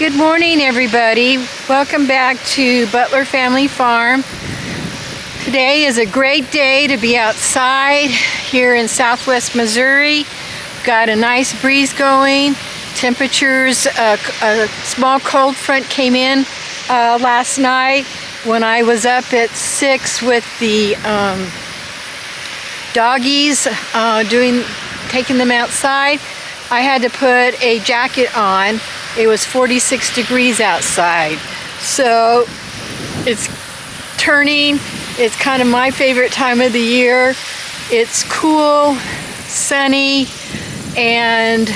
Good morning, everybody. Welcome back to Butler Family Farm. Today is a great day to be outside here in southwest Missouri. Got a nice breeze going. Temperatures, a small cold front came in last night when I was up at 6 with the doggies, taking them outside. I had to put a jacket on. It was 46 degrees outside. So it's turning. It's kind of my favorite time of the year. It's cool, sunny, and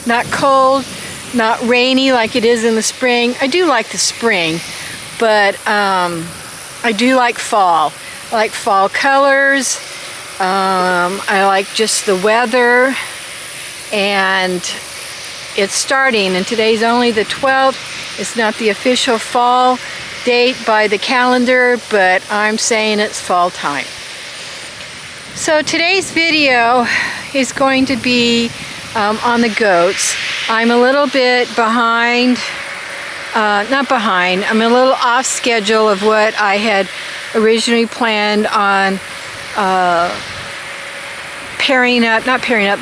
not cold, not rainy like it is in the spring. I do like the spring, but I do like fall. I like fall colors. I like just the weather, and it's starting, and today's only the 12th. It's not the official fall date by the calendar, but I'm saying it's fall time. So today's video is going to be on the goats. I'm a little bit behind, not behind, I'm a little off schedule of what I had originally planned on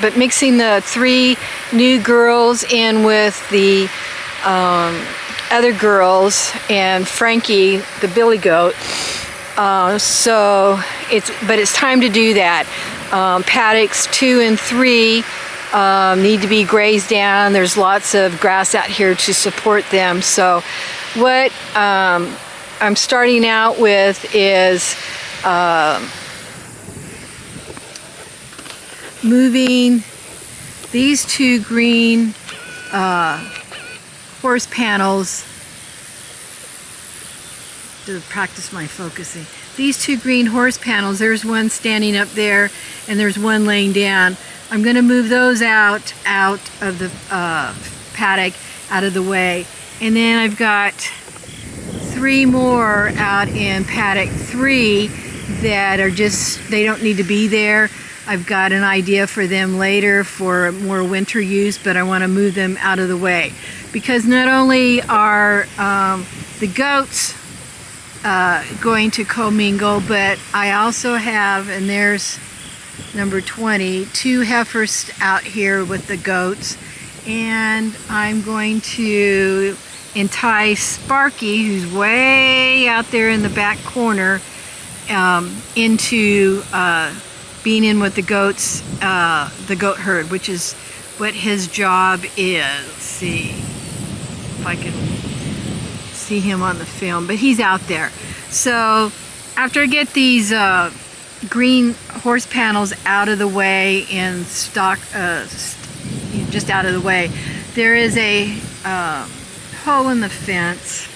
but mixing the 3 new girls in with the other girls and Frankie, the billy goat. So it's time to do that. Paddocks 2 and 3 need to be grazed down. There's lots of grass out here to support them. So what I'm starting out with is moving these 2 green horse panels to practice my focusing. These 2 green horse panels, there's one standing up there and there's one laying down. I'm going to move those out of the paddock, out of the way. And then I've got 3 more out in paddock 3 that are just, they don't need to be there. I've got an idea for them later for more winter use, but I want to move them out of the way. Because not only are the goats going to commingle, but I also have, and there's number 20, 2 heifers out here with the goats. And I'm going to entice Sparky, who's way out there in the back corner, into being in with the goats, the goat herd, which is what his job is. Let's see if I can see him on the film, but he's out there. So after I get these green horse panels out of the way and stock, just out of the way, there is a hole in the fence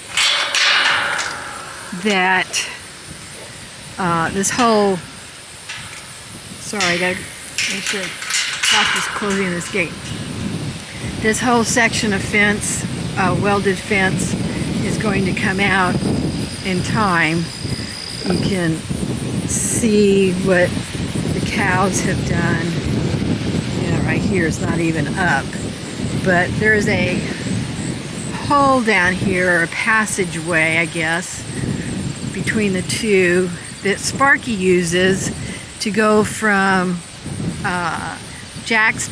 that this whole, sorry, I gotta make sure practice closing this gate. This whole section of fence, welded fence, is going to come out in time. You can see what the cows have done. Yeah, right here is not even up, but there's a hole down here, or a passageway, I guess, between the 2 that Sparky uses to go from Jack's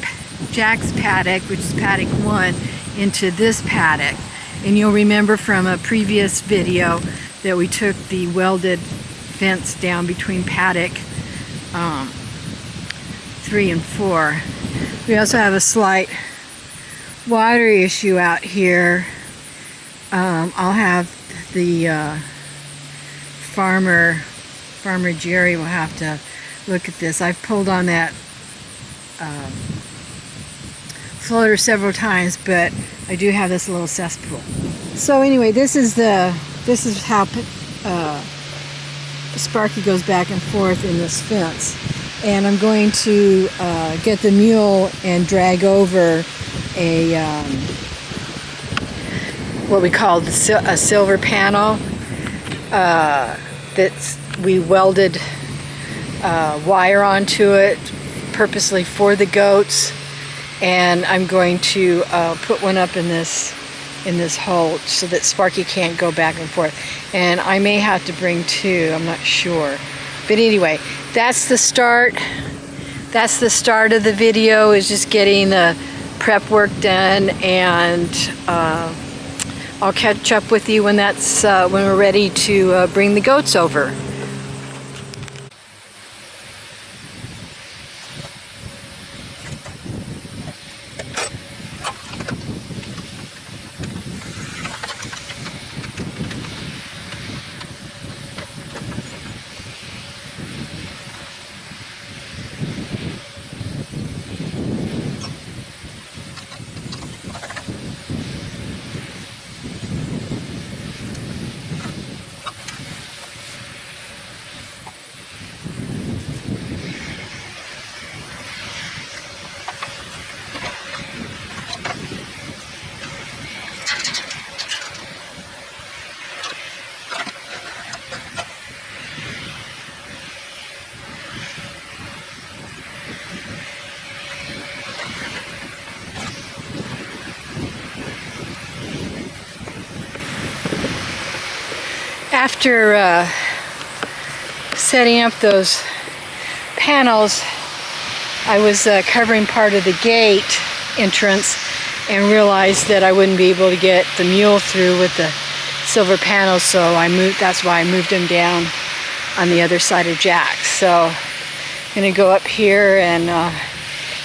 paddock, which is paddock 1, into this paddock. And you'll remember from a previous video that we took the welded fence down between paddock 3 and 4. We also have a slight water issue out here. I'll have the Farmer Jerry will have to look at this. I've pulled on that floater several times, but I do have this little cesspool. So anyway, this is how Sparky goes back and forth in this fence, and I'm going to get the mule and drag over a what we call a silver panel that we welded wire onto it purposely for the goats, and I'm going to put one up in this in this hole so that Sparky can't go back and forth. And I may have to bring two, I'm not sure. But anyway, that's the start. That's the start of the video, is just getting the prep work done, and I'll catch up with you when when we're ready to bring the goats over. After setting up those panels, I was covering part of the gate entrance and realized that I wouldn't be able to get the mule through with the silver panels, so that's why I moved them down on the other side of Jack's. So I'm going to go up here and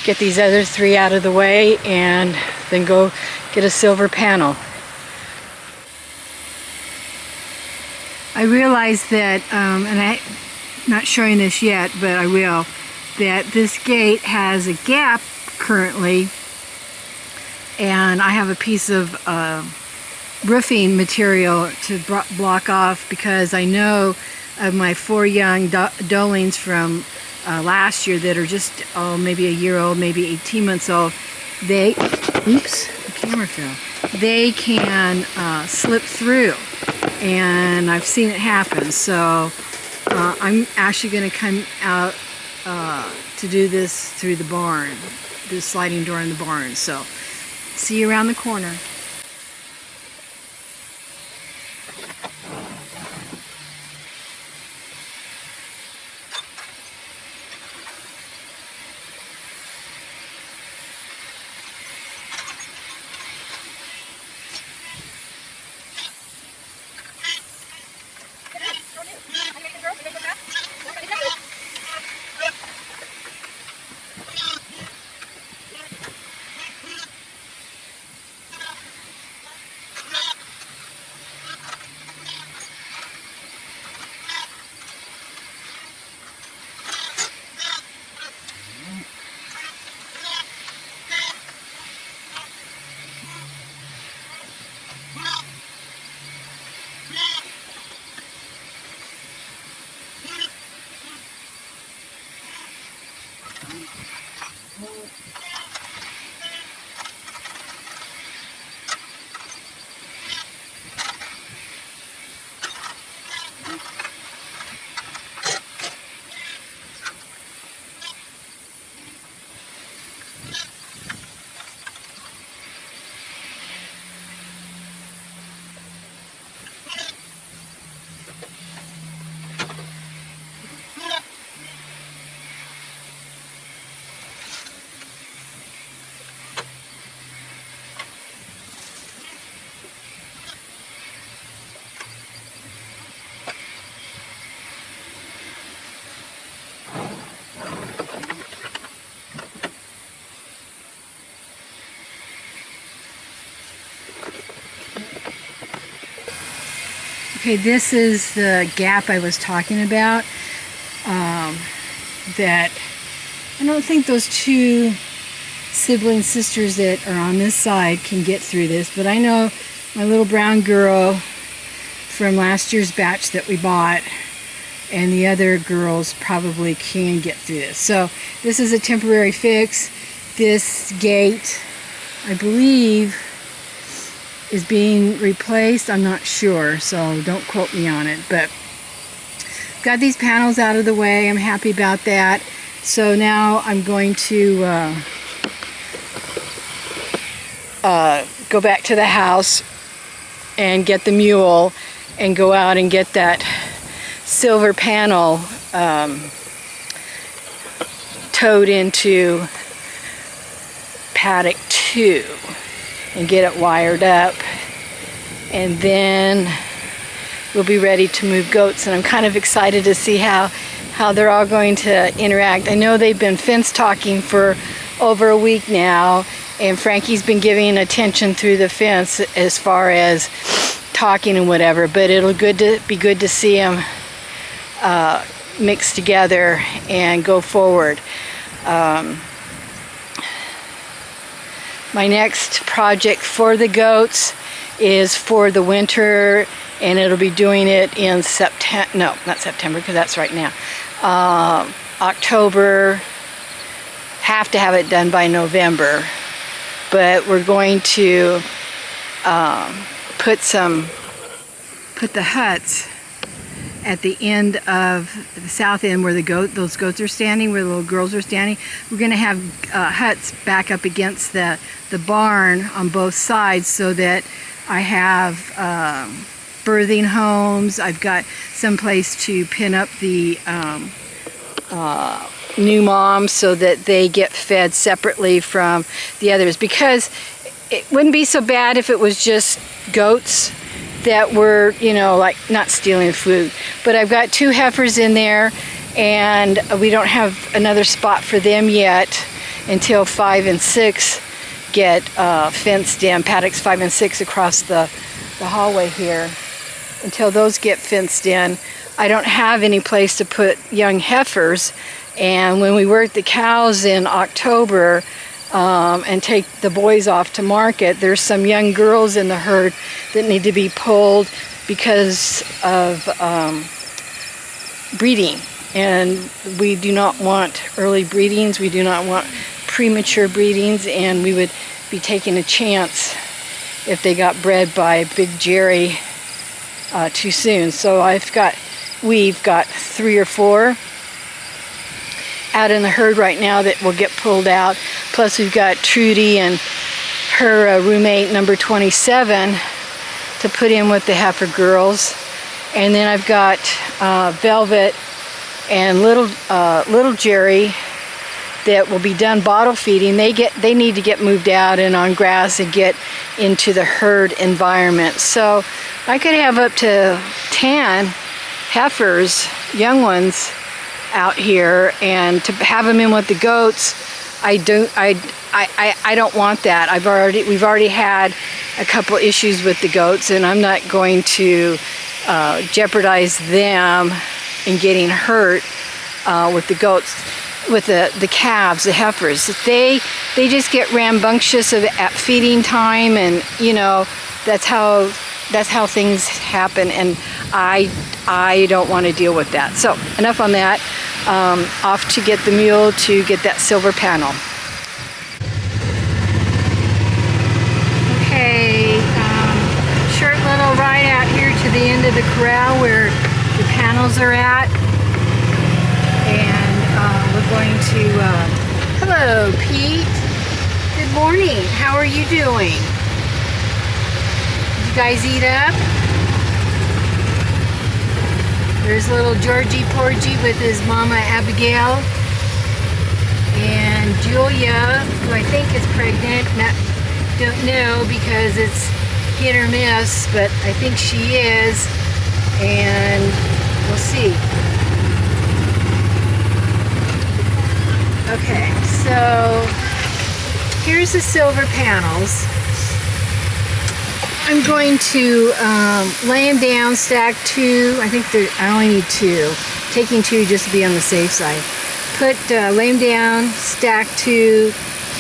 get these other three out of the way and then go get a silver panel. I realized that, and I'm not showing this yet, but I will, that this gate has a gap currently, and I have a piece of roofing material to block off, because I know of my 4 young doelings from last year that are just maybe a year old, maybe 18 months old. They, oops, the camera fell. They can slip through, and I've seen it happen. So I'm actually going to come out to do this through the barn, the sliding door in the barn. So see you around the corner. Okay, this is the gap I was talking about, that I don't think those two sibling sisters that are on this side can get through this, but I know my little brown girl from last year's batch that we bought and the other girls probably can get through this. So this is a temporary fix. This gate, I believe, is being replaced. I'm not sure, so don't quote me on it, but got these panels out of the way. I'm happy about that. So now I'm going to go back to the house and get the mule and go out and get that silver panel towed into paddock 2 and get it wired up, and then we'll be ready to move goats. And I'm kind of excited to see how they're all going to interact. I know they've been fence talking for over a week now, and Frankie's been giving attention through the fence as far as talking and whatever, but it'll be good to see them mix together and go forward. My next project for the goats is for the winter, and it'll be doing it in September. No, not September, because that's right now. October. Have to have it done by November, but we're going to put the huts at the end of the south end where those goats are standing, where the little girls are standing. We're going to have huts back up against the barn on both sides, so that I have birthing homes. I've got some place to pin up the new moms so that they get fed separately from the others, because it wouldn't be so bad if it was just goats that were, like not stealing food. But I've got 2 heifers in there, and we don't have another spot for them yet until 5 and 6 get fenced in. Paddocks 5 and 6 across the hallway here. Until those get fenced in, I don't have any place to put young heifers. And when we work the cows in October and take the boys off to market, there's some young girls in the herd that need to be pulled because of breeding. And we do not want early breedings. We do not want premature breedings, and we would be taking a chance if they got bred by Big Jerry too soon. So we've got 3 or 4 out in the herd right now that will get pulled out. Plus we've got Trudy and her roommate number 27 to put in with the heifer girls. And then I've got Velvet and little Jerry that will be done bottle feeding. They need to get moved out and on grass and get into the herd environment. So I could have up to 10 heifers, young ones, out here, and to have them in with the goats, I don't want that. We've already had a couple issues with the goats, and I'm not going to jeopardize them in getting hurt with the goats, with the calves, the heifers. They just get rambunctious at feeding time, and that's how things happen, and I don't want to deal with that. So enough on that. Off to get the mule to get that silver panel. Okay, short little ride out here to the end of the corral where the panels are at, and we're going to. Hello, Pete. Good morning. How are you doing? Did you guys eat up? There's little Georgie Porgy with his mama Abigail, and Julia, who I think is pregnant. Don't know because it's hit or miss, but I think she is, and we'll see. Okay, so here's the silver panels. I'm going to lay them down, stack 2. I think I only need 2. Taking 2 just to be on the safe side. Lay them down, stack 2,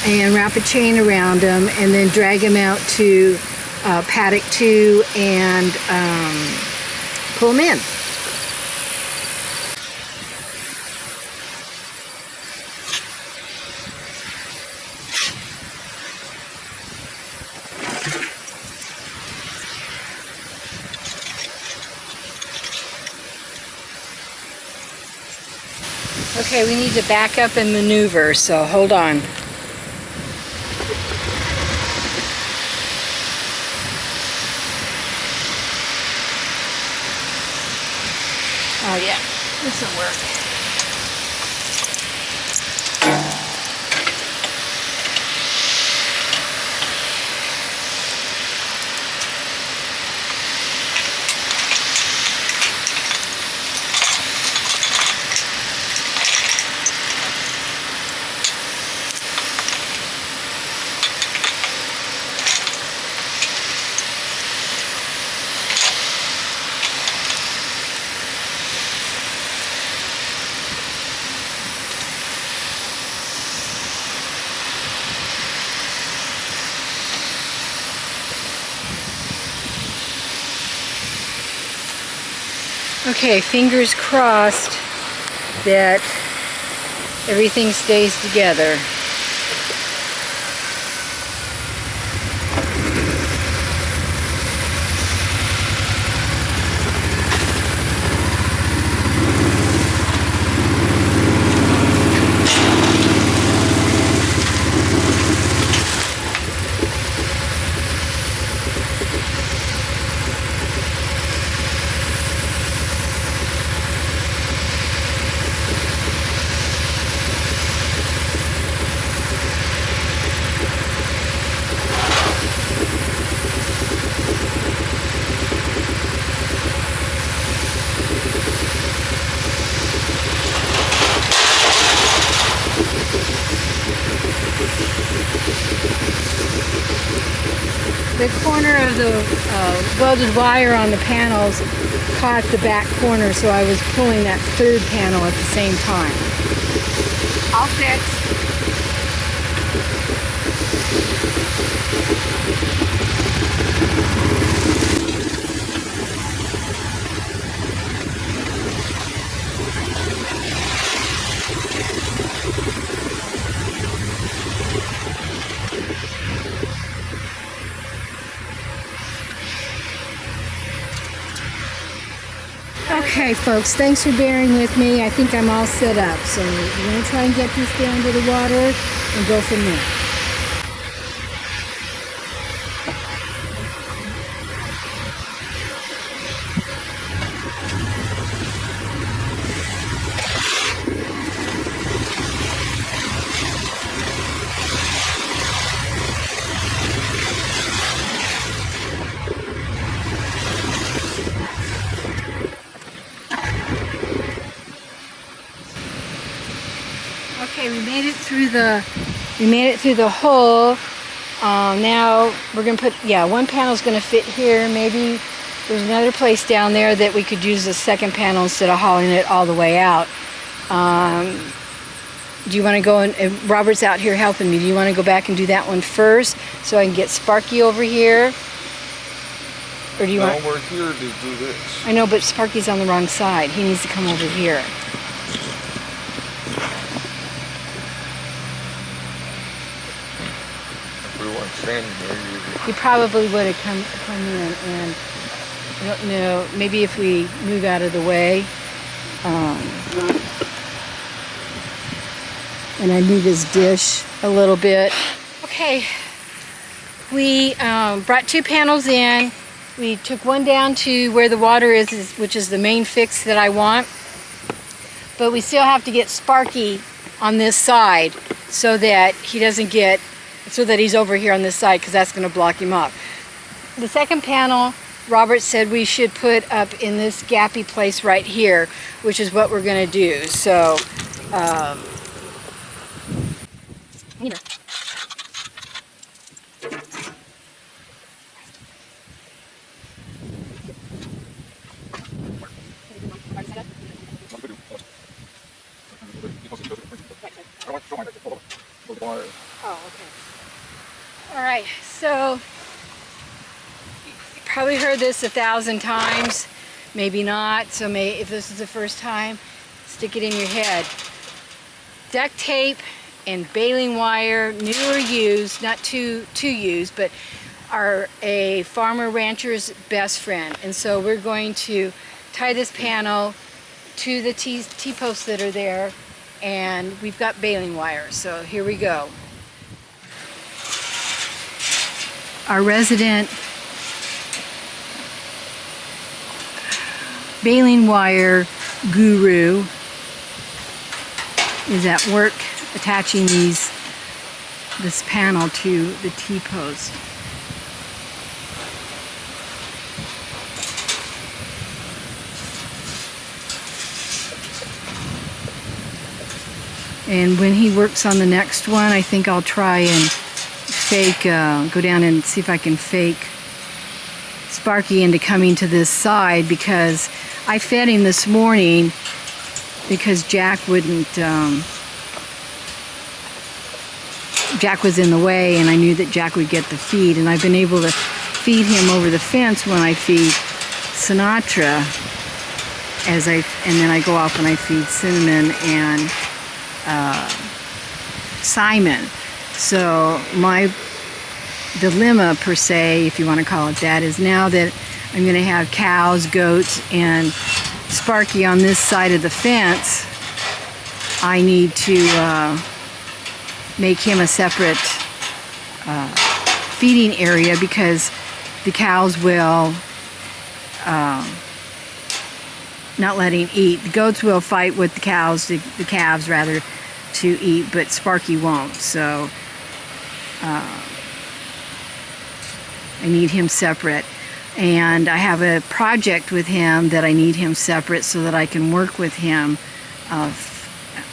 and wrap a chain around them, and then drag them out to paddock 2 and pull them in. Okay, we need to back up and maneuver, so hold on. This will work. Okay, fingers crossed that everything stays together. The corner of the welded wire on the panels caught the back corner, so I was pulling that third panel at the same time. I'll fix. Okay, folks, thanks for bearing with me. I think I'm all set up. So we're going to try and get this down to the water and go from there. Okay, we made it through the hole. Now we're gonna put, one panel's gonna fit here. Maybe there's another place down there that we could use the second panel instead of hauling it all the way out. Do you want to go and Robert's out here helping me. Do you want to go back and do that one first so I can get Sparky over here? Or do you want? we're here to do this. I know, but Sparky's on the wrong side. He needs to come over here. If we weren't standing here, He probably would have come in, and I don't know, maybe if we move out of the way, and I move his dish a little bit. Okay, we brought two panels in. We took one down to where the water is, which is the main fix that I want, but we still have to get Sparky on this side so that he doesn't get, so that he's over here on this side, because that's going to block him up. The second panel, Robert said we should put up in this gappy place right here, which is what we're going to do. So, oh, okay. All right, so you probably heard this 1,000 times, maybe not. So if this is the first time, stick it in your head. Duct tape and baling wire, new or used, not to use, but are a farmer rancher's best friend. And so we're going to tie this panel to the T-posts that are there, and we've got baling wire. So here we go. Our resident baling wire guru is at work attaching this panel to the T-post. And when he works on the next one, I think I'll try and go down and see if I can fake Sparky into coming to this side, because I fed him this morning because Jack wouldn't, Jack was in the way, and I knew that Jack would get the feed, and I've been able to feed him over the fence when I feed Sinatra, and then I go off and I feed Cinnamon and Simon. So my dilemma, per se, if you want to call it that, is now that I'm going to have cows, goats, and Sparky on this side of the fence, I need to make him a separate feeding area, because the cows will not let him eat. The goats will fight with the cows, the calves rather, to eat, but Sparky won't. So I need him separate, and I have a project with him that I need him separate so that I can work with him on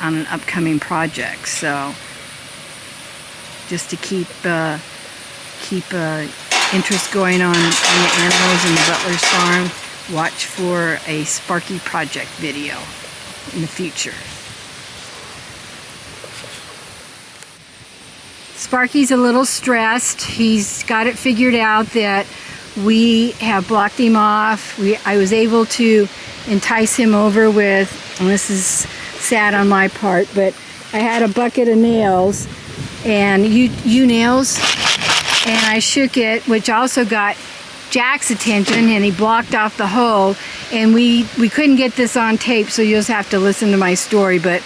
an upcoming project. So just to keep interest going on the animals in the Butler's farm, watch for a Sparky project video in the future. Sparky's a little stressed. He's got it figured out that we have blocked him off. I was able to entice him over with, and this is sad on my part, but I had a bucket of nails, and nails, and I shook it, which also got Jack's attention, and he blocked off the hole, and we couldn't get this on tape, so you'll just have to listen to my story, but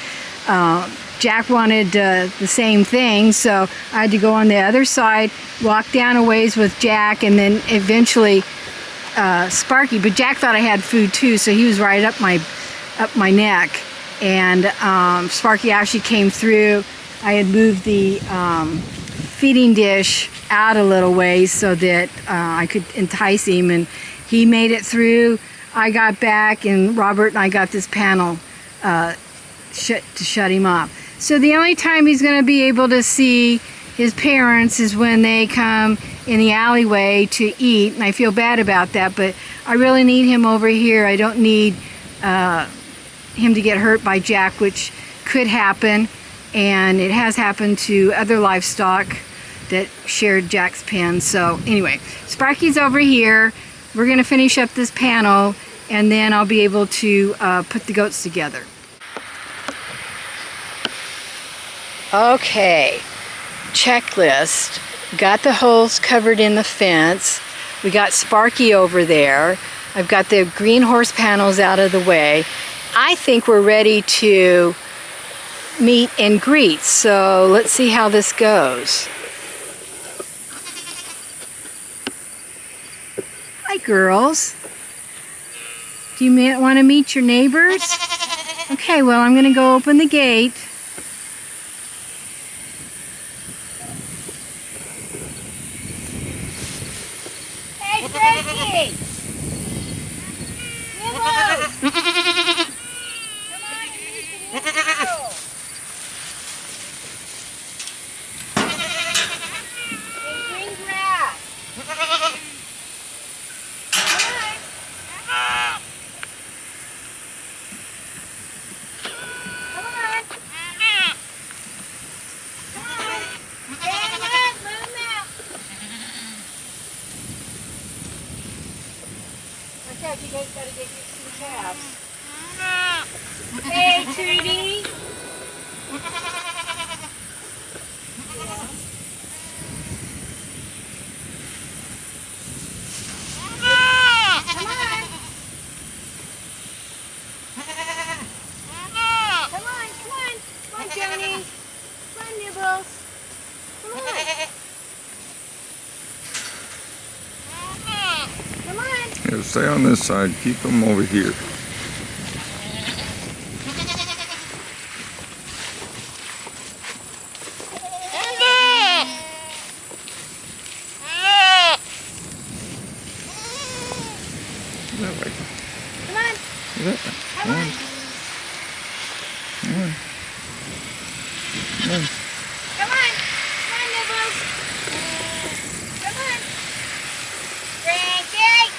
Jack wanted the same thing, so I had to go on the other side, walk down a ways with Jack, and then eventually Sparky. But Jack thought I had food too, so he was right up my neck. And Sparky actually came through. I had moved the feeding dish out a little ways so that I could entice him, and he made it through. I got back, and Robert and I got this panel to shut him up. So the only time he's going to be able to see his parents is when they come in the alleyway to eat, and I feel bad about that, but I really need him over here. I don't need him to get hurt by Jack, which could happen, and it has happened to other livestock that shared Jack's pen. So anyway, Sparky's over here. We're going to finish up this panel, and then I'll be able to put the goats together. Okay, checklist. Got the holes covered in the fence. We got Sparky over there. I've got the green horse panels out of the way. I think we're ready to meet and greet, so let's see how this goes. Hi, girls. Do you want to meet your neighbors? Okay, well, I'm going to go open the gate. Hey, Tracy! Come on, green grass. Okay, you guys gotta get used to the calves. Hey, Trudy. Johnny. Come on, Nibbles. Come on. Come on. Yeah, stay on this side. Keep them over here. Come on, Nibbles. Come on. Frankie.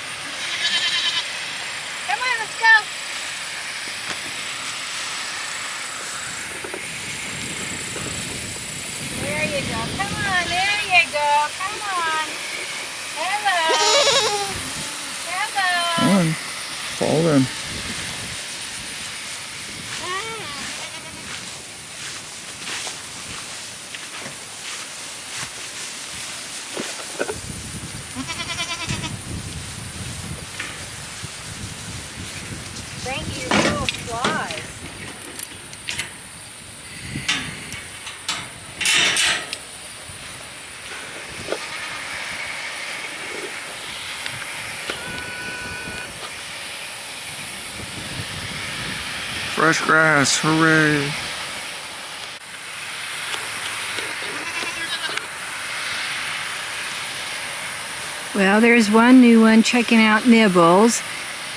Come on, let's go. There you go. Come on, there you go. Come on. Hello. Hello. Come on. Fall in. Frankie, you're full of flies. Fresh grass, hooray. Well, there's one new one checking out Nibbles,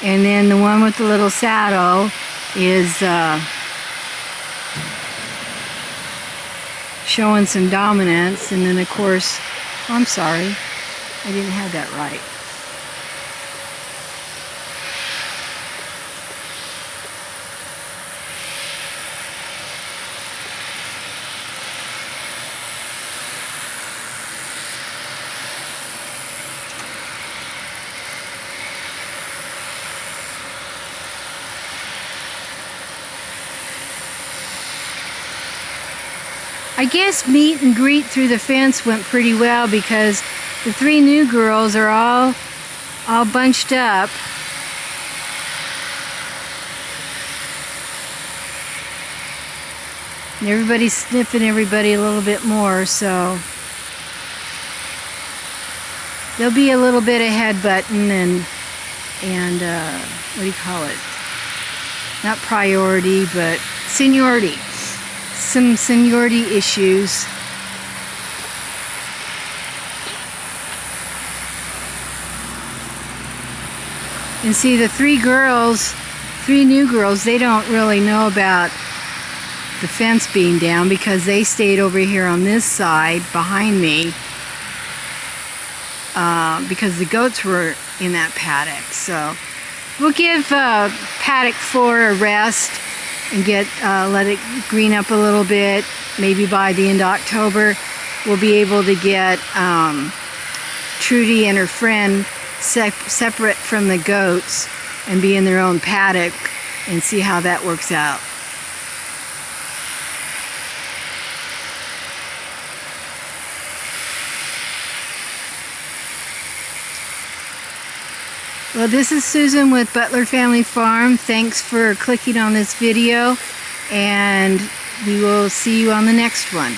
and then the one with the little saddle is showing some dominance, and then of course, I'm sorry, I didn't have that right. I guess meet and greet through the fence went pretty well because the three new girls are all bunched up. And everybody's sniffing everybody a little bit more, so there'll be a little bit of headbutting and what do you call it? Not priority, but seniority. Some seniority issues. And see, the three new girls, they don't really know about the fence being down because they stayed over here on this side behind me because the goats were in that paddock. So we'll give paddock 4 a rest and let it green up a little bit. Maybe by the end of October we'll be able to get Trudy and her friend separate from the goats and be in their own paddock and see how that works out. Well, this is Susan with Butler Family Farm. Thanks for clicking on this video, and we will see you on the next one.